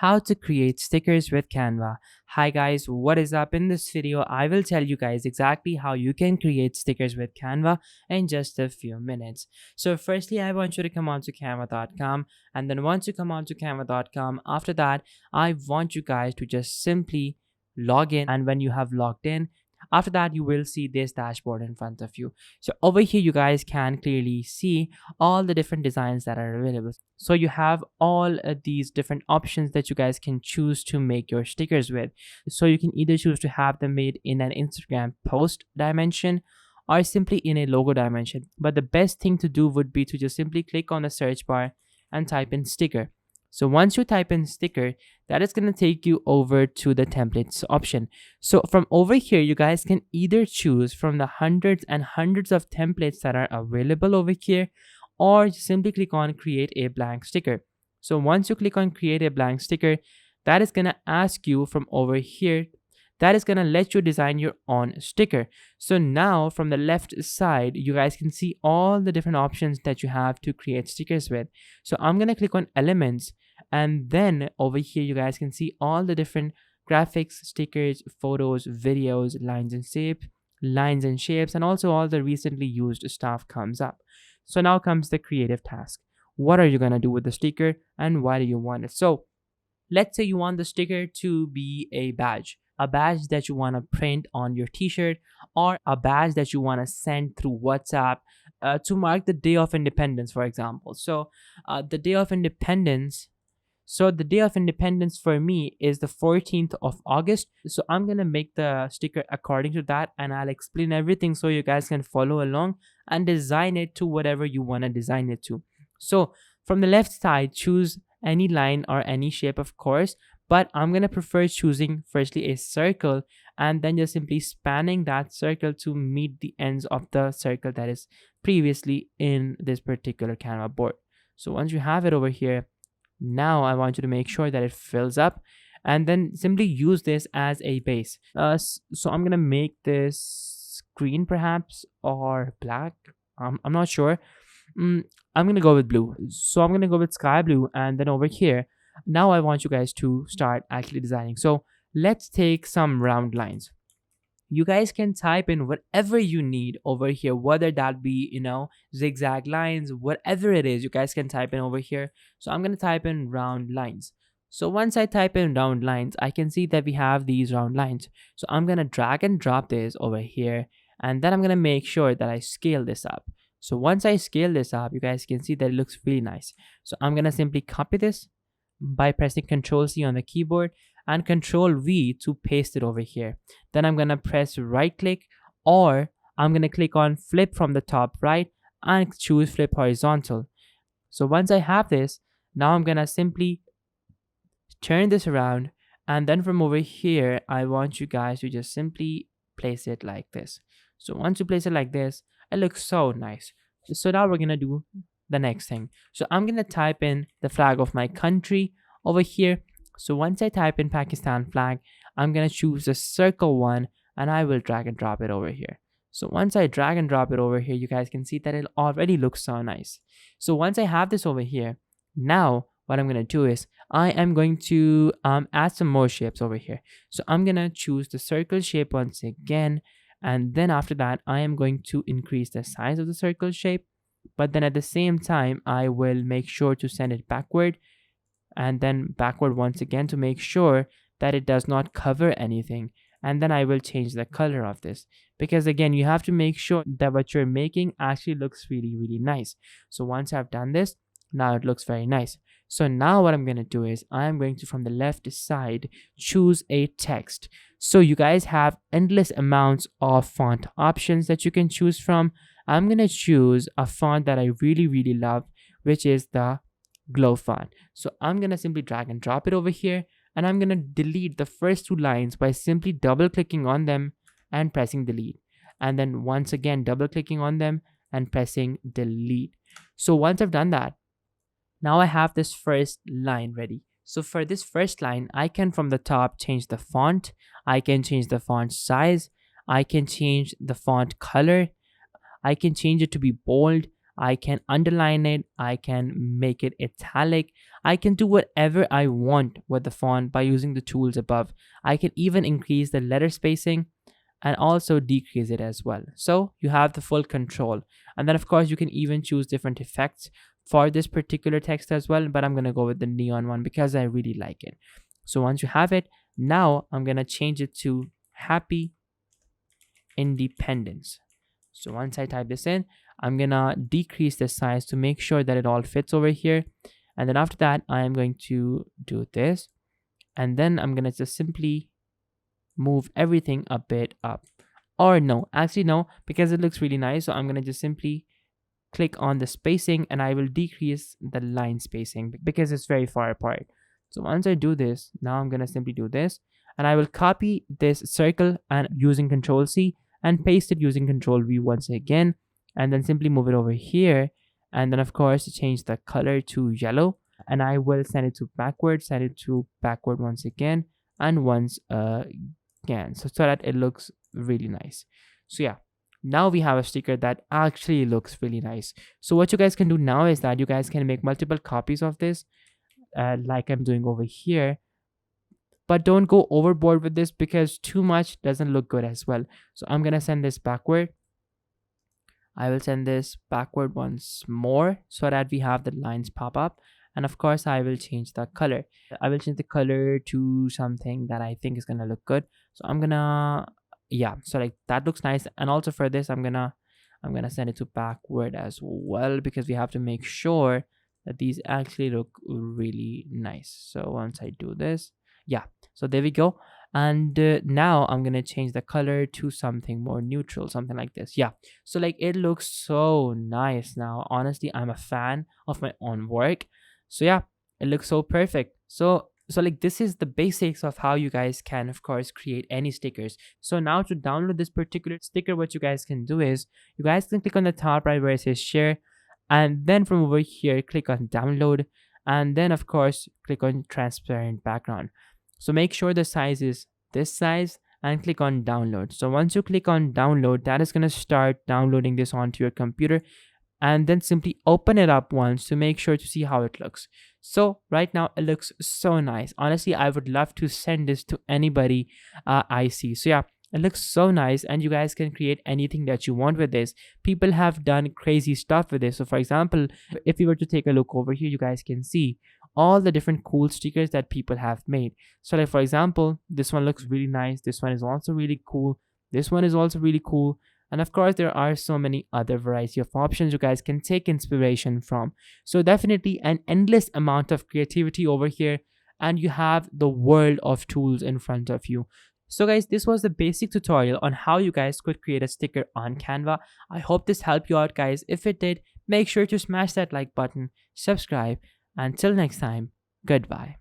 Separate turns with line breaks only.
how to create stickers with Canva. Hi guys, what is up? In this video, I will tell you guys exactly how you can create stickers with Canva in just a few minutes. So firstly, I want you to come on to canva.com, and then once you come on to canva.com, after that, I want you guys to just simply log in. And when you have logged in, after that, you will see this dashboard in front of you. So over here, you guys can clearly see all the different designs that are available. So you have all of these different options that you guys can choose to make your stickers with. So you can either choose to have them made in an Instagram post dimension or simply in a logo dimension. But the best thing to do would be to just simply click on the search bar and type in sticker. So once you type in sticker, that is going to take you over to the templates option. So from over here, you guys can either choose from the hundreds and hundreds of templates that are available over here, or just simply click on create a blank sticker. So once you click on create a blank sticker, that is going to ask you from over here, that is going to let you design your own sticker. So now from the left side, you guys can see all the different options that you have to create stickers with. So I'm going to click on elements, and then over here, you guys can see all the different graphics, stickers, photos, videos, lines and shapes, and also all the recently used stuff comes up. So now comes the creative task. What are you going to do with the sticker and why do you want it? So let's say you want the sticker to be a badge that you want to print on your t-shirt, or a badge that you want to send through WhatsApp to mark the Day of Independence, for example. So the Day of Independence for me is the 14th of August. So I'm going to make the sticker according to that, and I'll explain everything so you guys can follow along and design it to whatever you want to design it to. So from the left side, choose any line or any shape, of course, but I'm going to prefer choosing firstly a circle and then just simply spanning that circle to meet the ends of the circle that is previously in this particular Canva board. So once you have it over here, now I want you to make sure that it fills up and then simply use this as a base. So I'm going to make this green perhaps or black. I'm not sure. I'm going to go with blue. So I'm going to go with sky blue, and then over here, now I want you guys to start actually designing. So let's take some round lines. You guys can type in whatever you need over here, whether that be, zigzag lines, whatever it is, you guys can type in over here. So I'm going to type in round lines. So once I type in round lines, I can see that we have these round lines. So I'm going to drag and drop this over here, and then I'm going to make sure that I scale this up. So once I scale this up, you guys can see that it looks really nice. So I'm going to simply copy this by pressing Ctrl+C on the keyboard and Ctrl+V to paste it over here. Then I'm going to press right click, or I'm going to click on flip from the top right and choose flip horizontal. So once I have this, now I'm going to simply turn this around, and then from over here, I want you guys to just simply place it like this. So once you place it like this, it looks so nice. So now we're going to do the next thing. So I'm going to type in the flag of my country over here. So once I type in Pakistan flag, I'm going to choose the circle one, and I will drag and drop it over here. So once I drag and drop it over here, you guys can see that it already looks so nice. So once I have this over here, now what I'm going to do is I am going to add some more shapes over here. So I'm going to choose the circle shape once again. And then after that, I am going to increase the size of the circle shape. But then at the same time, I will make sure to send it backward and then backward once again to make sure that it does not cover anything. And then I will change the color of this, because again, you have to make sure that what you're making actually looks really, really nice. So once I've done this, now it looks very nice. So now what I'm going to do is I'm going to, from the left side, choose a text. So you guys have endless amounts of font options that you can choose from. I'm going to choose a font that I really, really love, which is the Glow font. So I'm going to simply drag and drop it over here, and I'm going to delete the first two lines by simply double clicking on them and pressing delete. And then once again, double clicking on them and pressing delete. So once I've done that, now I have this first line ready. So for this first line, I can from the top change the font. I can change the font size. I can change the font color. I can change it to be bold. I can underline it, I can make it italic, I can do whatever I want with the font by using the tools above. I can even increase the letter spacing and also decrease it as well. So you have the full control. And then of course you can even choose different effects for this particular text as well, but I'm going to go with the neon one because I really like it. So once you have it, now I'm going to change it to Happy Independence. So once I type this in, I'm going to decrease the size to make sure that it all fits over here. And then after that, I am going to do this. And then I'm going to just simply move everything a bit up. Or no, actually no, because it looks really nice. So I'm going to just simply click on the spacing and I will decrease the line spacing because it's very far apart. So once I do this, now I'm going to simply do this and I will copy this circle and using Control C and paste it using Control V once again, and then simply move it over here. And then of course change the color to yellow, and I will send it to backward, send it to backward once again and once again, so that it looks really nice. So yeah, now we have a sticker that actually looks really nice. So what you guys can do now is that you guys can make multiple copies of this, like I'm doing over here, but don't go overboard with this because too much doesn't look good as well. So I'm gonna send this backward. I will send this backward once more so that we have the lines pop up. And of course I will change the color. I will change the color to something that I think is gonna look good. So I'm gonna, yeah, so like that looks nice. And also for this, I'm gonna send it to backward as well because we have to make sure that these actually look really nice. So once I do this, yeah, so there we go. And now I'm gonna change the color to something more neutral, something like this. Yeah, so like it looks so nice now. Honestly, I'm a fan of my own work. So yeah, it looks so perfect. So like this is the basics of how you guys can of course create any stickers. So now to download this particular sticker, what you guys can do is you guys can click on the top right where it says share, and then from over here click on download, and then of course click on transparent background. So make sure the size is this size and click on download. So once you click on download, that is going to start downloading this onto your computer, and then simply open it up once to make sure to see how it looks. So right now it looks so nice. Honestly, I would love to send this to anybody I see. So yeah, it looks so nice, and you guys can create anything that you want with this. People have done crazy stuff with this. So for example, if you were to take a look over here, you guys can see all the different cool stickers that people have made. So like for example, this one looks really nice. This one is also really cool. This one is also really cool. And of course, there are so many other variety of options you guys can take inspiration from. So definitely an endless amount of creativity over here, and you have the world of tools in front of you. So guys, this was the basic tutorial on how you guys could create a sticker on Canva. I hope this helped you out, guys. If it did, make sure to smash that like button, subscribe. Until next time, goodbye.